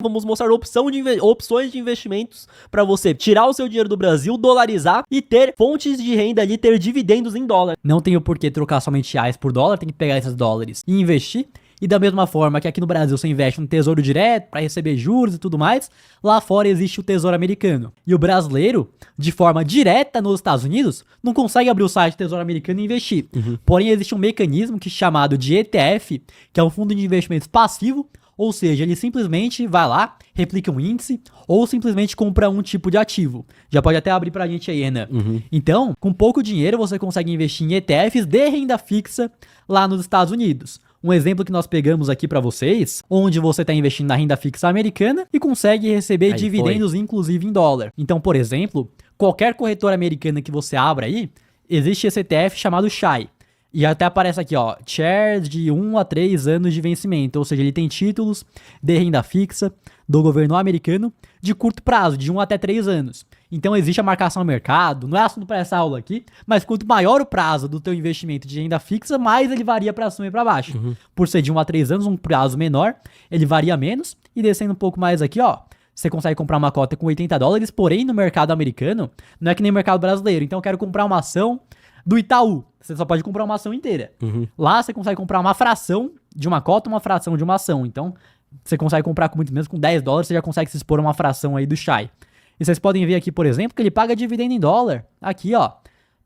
Vamos mostrar opções de investimentos para você tirar o seu dinheiro do Brasil, dolarizar e ter fontes de renda ali, ter dividendos em dólar. Não tem o porquê trocar somente reais por dólar, tem que pegar esses dólares e investir. E da mesma forma que aqui no Brasil você investe no Tesouro Direto para receber juros e tudo mais, lá fora existe o Tesouro Americano. E o brasileiro, de forma direta nos Estados Unidos, não consegue abrir o site do Tesouro Americano e investir. Porém, existe um mecanismo que é chamado de ETF, que é um fundo de investimentos passivo. Ou seja, ele simplesmente vai lá, replica um índice, ou simplesmente compra um tipo de ativo. Já pode até abrir pra gente aí, Renan. Então, com pouco dinheiro, você consegue investir em ETFs de renda fixa lá nos Estados Unidos. Um exemplo que nós pegamos aqui pra vocês, onde você está investindo na renda fixa americana e consegue receber dividendos, inclusive em dólar. Então, por exemplo, qualquer corretora americana que você abra aí, existe esse ETF chamado SHAI. E até aparece aqui, ó, shares de 1 a 3 anos de vencimento, ou seja, ele tem títulos de renda fixa do governo americano de curto prazo, de 1 até 3 anos. Então existe a marcação ao mercado, não é assunto para essa aula aqui, mas quanto maior o prazo do teu investimento de renda fixa, mais ele varia para cima e para baixo. Por ser de 1 a 3 anos, um prazo menor, ele varia menos, e descendo um pouco mais aqui, ó, você consegue comprar uma cota com $80, porém no mercado americano, não é que nem o mercado brasileiro. Então eu quero comprar uma ação do Itaú, você só pode comprar uma ação inteira. Lá você consegue comprar uma fração de uma cota, uma fração de uma ação. Então, você consegue comprar com muito menos, com $10, você já consegue se expor a uma fração aí do SHAI. E vocês podem ver aqui, por exemplo, que ele paga dividendo em dólar. Aqui, ó,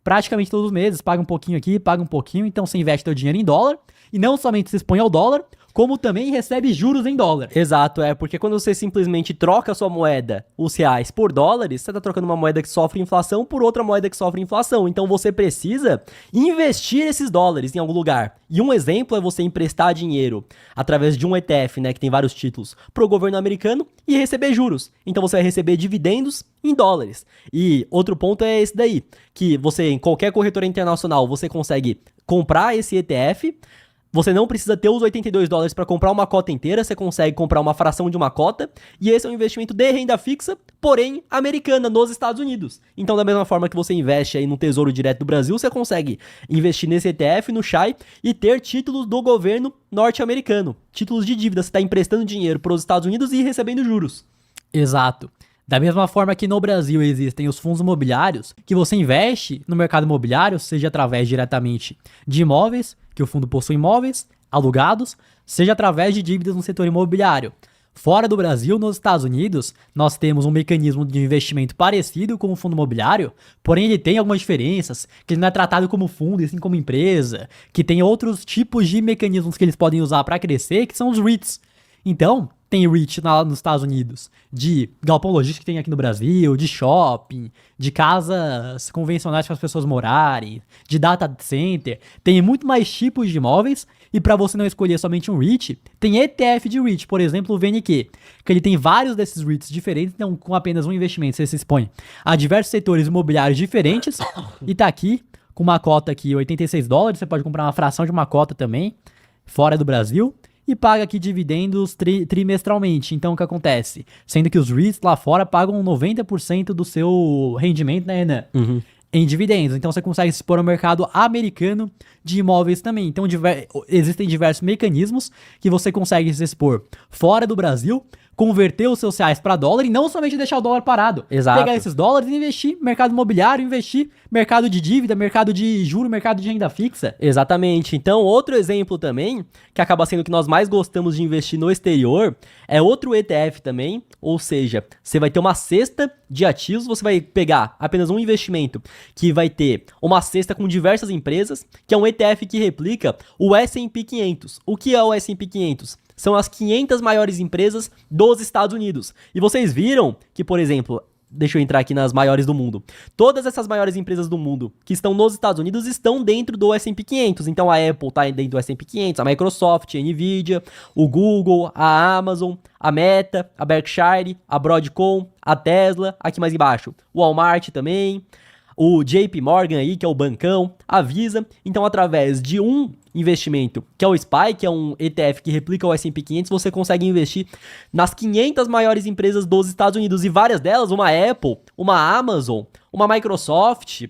praticamente todos os meses, paga um pouquinho aqui, paga um pouquinho. Então, você investe seu dinheiro em dólar e não somente se expõe ao dólar, como também recebe juros em dólar. Exato, porque quando você simplesmente troca a sua moeda, os reais, por dólares, você está trocando uma moeda que sofre inflação por outra moeda que sofre inflação. Então você precisa investir esses dólares em algum lugar. E um exemplo é você emprestar dinheiro através de um ETF, né, que tem vários títulos, para o governo americano e receber juros. Então você vai receber dividendos em dólares. E outro ponto é esse daí, que você, em qualquer corretora internacional, você consegue comprar esse ETF. Você não precisa ter os $82 para comprar uma cota inteira, você consegue comprar uma fração de uma cota, e esse é um investimento de renda fixa, porém americana, nos Estados Unidos. Então, da mesma forma que você investe aí no Tesouro Direto do Brasil, você consegue investir nesse ETF, no SHAI, e ter títulos do governo norte-americano. Títulos de dívida, você está emprestando dinheiro para os Estados Unidos e recebendo juros. Exato. Da mesma forma que no Brasil existem os fundos imobiliários, que você investe no mercado imobiliário, seja através diretamente de imóveis, que o fundo possui imóveis alugados, seja através de dívidas no setor imobiliário. Fora do Brasil, nos Estados Unidos, nós temos um mecanismo de investimento parecido com o fundo imobiliário, porém ele tem algumas diferenças, que ele não é tratado como fundo e sim como empresa, que tem outros tipos de mecanismos que eles podem usar para crescer, que são os REITs. Então, tem REIT lá nos Estados Unidos, de galpão logístico que tem aqui no Brasil, de shopping, de casas convencionais para as pessoas morarem, de data center, tem muito mais tipos de imóveis, e para você não escolher somente um REIT, tem ETF de REIT, por exemplo o VNQ, que ele tem vários desses REITs diferentes, então com apenas um investimento você se expõe a diversos setores imobiliários diferentes, e tá aqui com uma cota aqui $86, você pode comprar uma fração de uma cota também, fora do Brasil, e paga aqui dividendos trimestralmente. Então, o que acontece? Sendo que os REITs lá fora pagam 90% do seu rendimento, né, Renan? Em dividendos. Então, você consegue se expor ao mercado americano de imóveis também. Então, existem diversos mecanismos que você consegue se expor fora do Brasil, converter os seus reais para dólar e não somente deixar o dólar parado. Exato. Pegar esses dólares e investir no mercado imobiliário, investir no mercado de dívida, mercado de juro, mercado de renda fixa. Exatamente. Então, outro exemplo também, que acaba sendo o que nós mais gostamos de investir no exterior, é outro ETF também, ou seja, você vai ter uma cesta de ativos, você vai pegar apenas um investimento que vai ter uma cesta com diversas empresas, que é um ETF que replica o S&P 500. O que é o S&P 500? São as 500 maiores empresas dos Estados Unidos. E vocês viram que, por exemplo, deixa eu entrar aqui nas maiores do mundo. Todas essas maiores empresas do mundo que estão nos Estados Unidos estão dentro do S&P 500. Então a Apple está dentro do S&P 500, a Microsoft, a Nvidia, o Google, a Amazon, a Meta, a Berkshire, a Broadcom, a Tesla, aqui mais embaixo, o Walmart também, o JP Morgan aí, que é o bancão, a Visa. Então, através de um investimento, que é o SPY, que é um ETF que replica o S&P 500, você consegue investir nas 500 maiores empresas dos Estados Unidos, e várias delas, uma Apple, uma Amazon, uma Microsoft,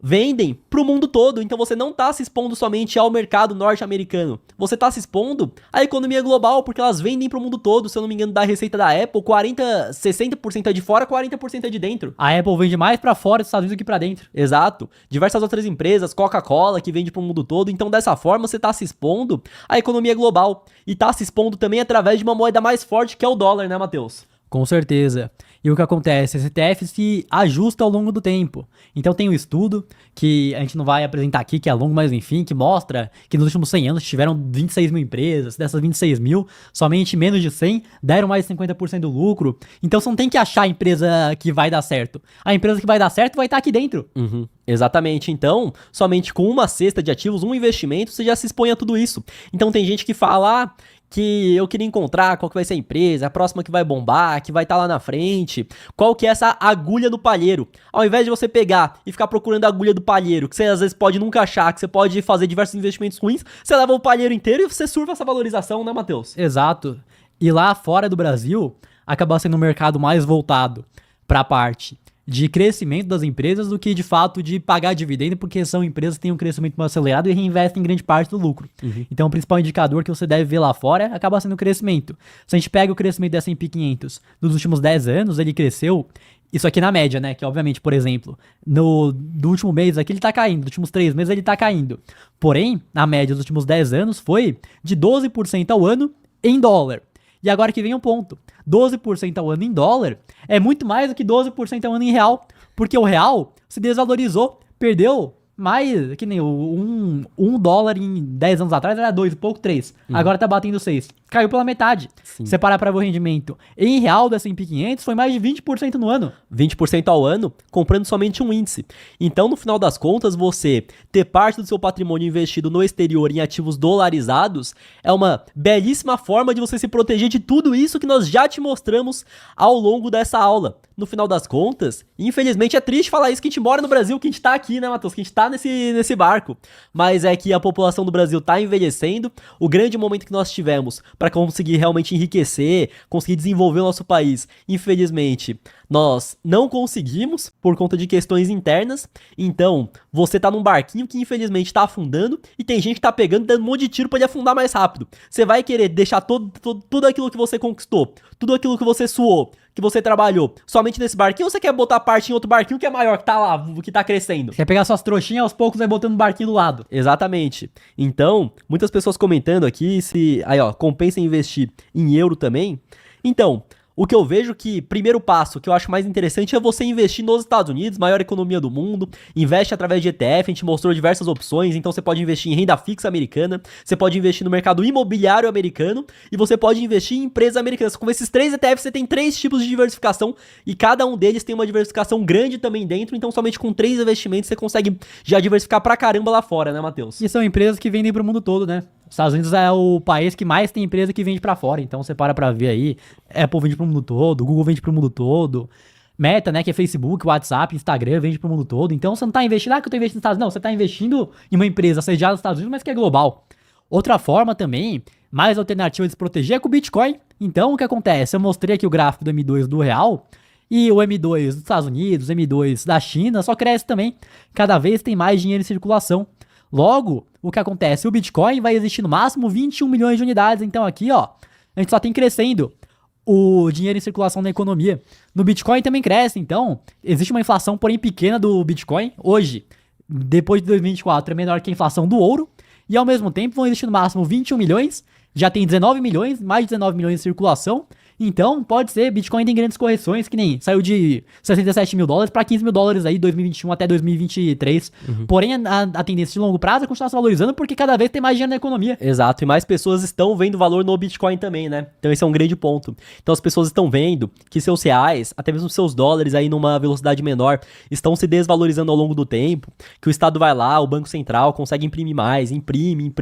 vendem pro mundo todo, então você não tá se expondo somente ao mercado norte-americano, você tá se expondo à economia global, porque elas vendem pro mundo todo. Se eu não me engano, da receita da Apple, 60% é de fora, 40% é de dentro. A Apple vende mais pra fora dos Estados Unidos do que pra dentro. Exato. Diversas outras empresas, Coca-Cola, que vende pro mundo todo. Então, dessa forma, você tá se expondo à economia global. E tá se expondo também através de uma moeda mais forte, que é o dólar, né, Matheus? Com certeza. E o que acontece? Esse ETF se ajusta ao longo do tempo. Então tem um estudo que a gente não vai apresentar aqui, que é longo, mas enfim, que mostra que nos últimos 100 anos tiveram 26 mil empresas. Dessas 26 mil, somente menos de 100 deram mais de 50% do lucro. Então você não tem que achar a empresa que vai dar certo. A empresa que vai dar certo vai estar aqui dentro. Uhum, exatamente. Então, somente com uma cesta de ativos, um investimento, você já se expõe a tudo isso. Então tem gente que fala que eu queria encontrar qual que vai ser a empresa, a próxima que vai bombar, que vai estar lá na frente, qual que é essa agulha do palheiro. Ao invés de você pegar e ficar procurando a agulha do palheiro, que você às vezes pode nunca achar, que você pode fazer diversos investimentos ruins, você leva o palheiro inteiro e você surfa essa valorização, né, Matheus? Exato. E lá fora do Brasil, acaba sendo um mercado mais voltado para a parte de crescimento das empresas do que de fato de pagar dividendo, porque são empresas que têm um crescimento mais acelerado e reinvestem grande parte do lucro. Então o principal indicador que você deve ver lá fora acaba sendo o crescimento. Se a gente pega o crescimento da S&P 500 nos últimos 10 anos, ele cresceu, isso aqui na média, né, que obviamente, por exemplo, do último mês aqui ele tá caindo, nos últimos 3 meses ele tá caindo. Porém, na média dos últimos 10 anos foi de 12% ao ano em dólar. E agora que vem um ponto. 12% ao ano em dólar é muito mais do que 12% ao ano em real. Porque o real se desvalorizou, perdeu mais, que nem um dólar em 10 anos atrás era 2 e pouco, 3. Agora tá batendo 6. Caiu pela metade. Sim. Se parar para ver o rendimento em real da S&P 500 foi mais de 20% no ano. 20% ao ano, comprando somente um índice. Então, no final das contas, você ter parte do seu patrimônio investido no exterior em ativos dolarizados é uma belíssima forma de você se proteger de tudo isso que nós já te mostramos ao longo dessa aula. No final das contas, infelizmente é triste falar isso, que a gente mora no Brasil, que a gente tá aqui, né, Matheus? Que a gente tá nesse barco. Mas é que a população do Brasil tá envelhecendo. O grande momento que nós tivemos para conseguir realmente enriquecer, conseguir desenvolver o nosso país, infelizmente, nós não conseguimos por conta de questões internas. Então, você tá num barquinho que infelizmente tá afundando e tem gente que tá pegando e dando um monte de tiro pra ele afundar mais rápido. Você vai querer deixar tudo aquilo que você conquistou, tudo aquilo que você suou, que você trabalhou, somente nesse barquinho, ou você quer botar parte em outro barquinho que é maior, que tá lá, que tá crescendo? Quer pegar suas trouxinhas, aos poucos vai botando um barquinho do lado. Exatamente. Então, muitas pessoas comentando aqui se, aí ó, compensa investir em euro também. Então, o que eu vejo que, primeiro passo, que eu acho mais interessante é você investir nos Estados Unidos, maior economia do mundo, investe através de ETF, a gente mostrou diversas opções, então você pode investir em renda fixa americana, você pode investir no mercado imobiliário americano e você pode investir em empresas americanas. Com esses 3 ETFs você tem 3 tipos de diversificação e cada um deles tem uma diversificação grande também dentro, então somente com 3 investimentos você consegue já diversificar pra caramba lá fora, né, Matheus? E são empresas que vendem pro mundo todo, né? Os Estados Unidos é o país que mais tem empresa que vende pra fora, então você para pra ver aí, Apple vende pro mundo todo, Google vende pro mundo todo, Meta, né, que é Facebook, WhatsApp, Instagram, vende pro mundo todo, então você não tá investindo, que eu tô investindo nos Estados Unidos, não, você tá investindo em uma empresa sediada nos Estados Unidos, mas que é global. Outra forma também, mais alternativa de se proteger é com o Bitcoin. Então o que acontece? Eu mostrei aqui o gráfico do M2 do real, e o M2 dos Estados Unidos, o M2 da China, só cresce também, cada vez tem mais dinheiro em circulação. Logo, o que acontece? O Bitcoin vai existir no máximo 21 milhões de unidades. Então aqui, ó, a gente só tem crescendo o dinheiro em circulação na economia. No Bitcoin também cresce, então existe uma inflação, porém pequena do Bitcoin. Hoje, depois de 2024, é menor que a inflação do ouro. E ao mesmo tempo vão existir no máximo 21 milhões. Já tem 19 milhões, mais de 19 milhões em circulação. Então, pode ser, Bitcoin tem grandes correções, que nem saiu de 67 mil dólares para 15 mil dólares aí, 2021 até 2023. Porém, a tendência de longo prazo é continuar se valorizando porque cada vez tem mais dinheiro na economia. Exato, e mais pessoas estão vendo valor no Bitcoin também, né? Então esse é um grande ponto. Então as pessoas estão vendo que seus reais, até mesmo seus dólares aí numa velocidade menor, estão se desvalorizando ao longo do tempo, que o Estado vai lá, o Banco Central consegue imprimir mais, imprime,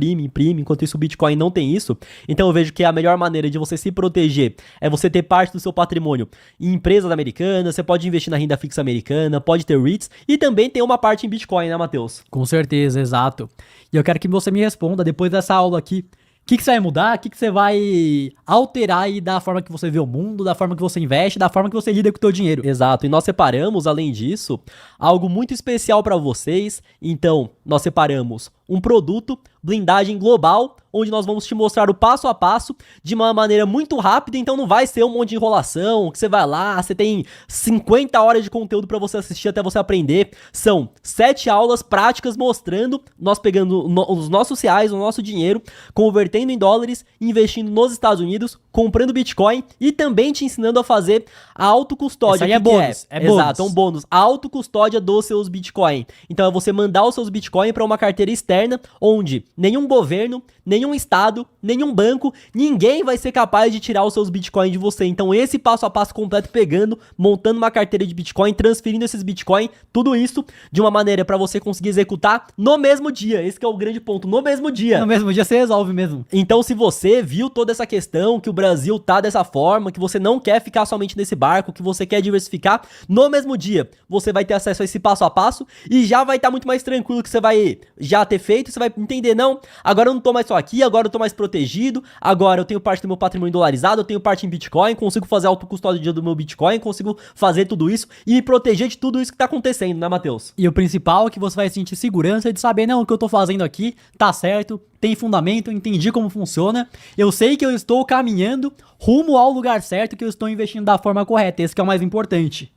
enquanto isso o Bitcoin não tem isso. Então eu vejo que a melhor maneira de você se proteger é você ter parte do seu patrimônio em empresas americanas, você pode investir na renda fixa americana, pode ter REITs e também tem uma parte em Bitcoin, né, Matheus? Com certeza, exato. E eu quero que você me responda, depois dessa aula aqui, O que que você vai mudar? O que que você vai alterar aí da forma que você vê o mundo, da forma que você investe, da forma que você lida com o teu dinheiro? Exato, e nós separamos, além disso, algo muito especial para vocês. Então, nós separamos um produto, blindagem global, onde nós vamos te mostrar o passo a passo de uma maneira muito rápida. Então não vai ser um monte de enrolação, que você vai lá, você tem 50 horas de conteúdo para você assistir até você aprender. São 7 aulas práticas mostrando, nós pegando os nossos reais, o nosso dinheiro, convertendo em dólares, investindo nos Estados Unidos, comprando Bitcoin e também te ensinando a fazer a autocustódia. Isso aí é bônus, é bônus. Exato, é um bônus. A autocustódia dos seus Bitcoin. Então é você mandar os seus Bitcoin para uma carteira externa, onde nenhum governo, nenhum estado, nenhum banco, ninguém vai ser capaz de tirar os seus Bitcoin de você. Então esse passo a passo completo, pegando, montando uma carteira de Bitcoin, transferindo esses Bitcoin, tudo isso de uma maneira para você conseguir executar no mesmo dia. Esse que é o grande ponto, no mesmo dia. No mesmo dia você resolve mesmo. Então, se você viu toda essa questão, que o Brasil tá dessa forma, que você não quer ficar somente nesse barco, que você quer diversificar, no mesmo dia você vai ter acesso a esse passo a passo e já vai estar muito mais tranquilo, que você vai já ter feito, você vai entender, não, agora eu não tô mais só aqui, agora eu tô mais protegido, agora eu tenho parte do meu patrimônio dolarizado, eu tenho parte em Bitcoin, consigo fazer autocustódia do meu Bitcoin, consigo fazer tudo isso e me proteger de tudo isso que tá acontecendo, né, Matheus? E o principal é que você vai sentir segurança de saber, não, o que eu tô fazendo aqui tá certo, tem fundamento, entendi como funciona, eu sei que eu estou caminhando rumo ao lugar certo, que eu estou investindo da forma correta, esse que é o mais importante.